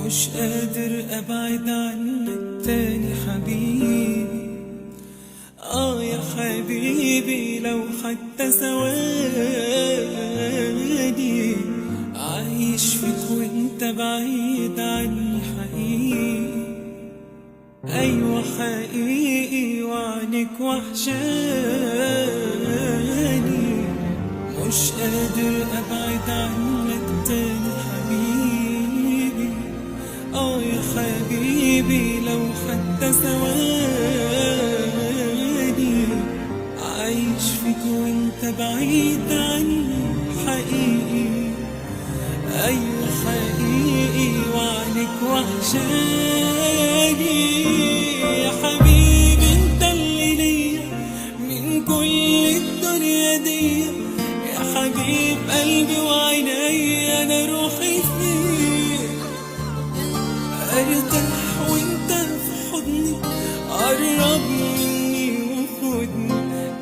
مش قادر ابعد عنك تاني حبيبي. يا حبيبي لو حتى ثواني عايش فيك وانت بعيد عني حقيقي. ايوه حقيقي وعنك وحشاني، مش قادر ابعد عنك تاني حبيبي. يا حبيبي لو حتى ثواني عايش فيك وانت بعيد عني حقيقي. ايوه حقيقي وعنك وحشاني. يا حبيبي انت اللي ليا من كل الدنيا دي، يا حبيب قلبي وعيني انا روحي فيك. ارتاح وانت في حضني، قرب مني وخدني،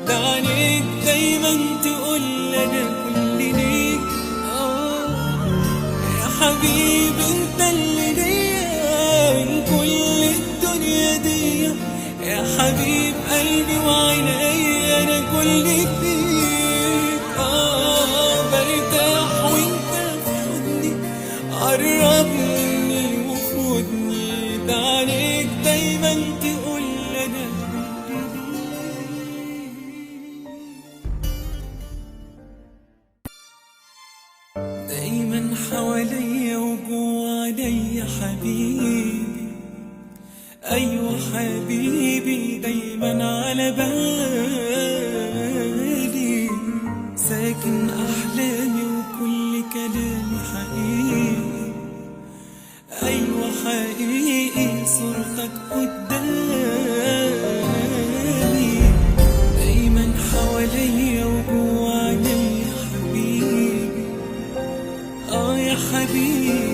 ده عينيك دايما تقول انا كل ليك. يا حبيبي انت اللي ليا من كل الدنيا دي، يا حبيب قلبي وعيني انا كل فيك. برتاح وانت في حضني، قرب مني وخدني، ده عليك دايما تقول انا دايما حواليا وجوا عليا حبيبي. ايوه حبيبي دايما على بالي، ساكن احلامي وكل كلامي حقيقي. ايوه حقيقي صورتك قدامي، دايما حواليا وجوا عليا حبيبي. يا حبيبي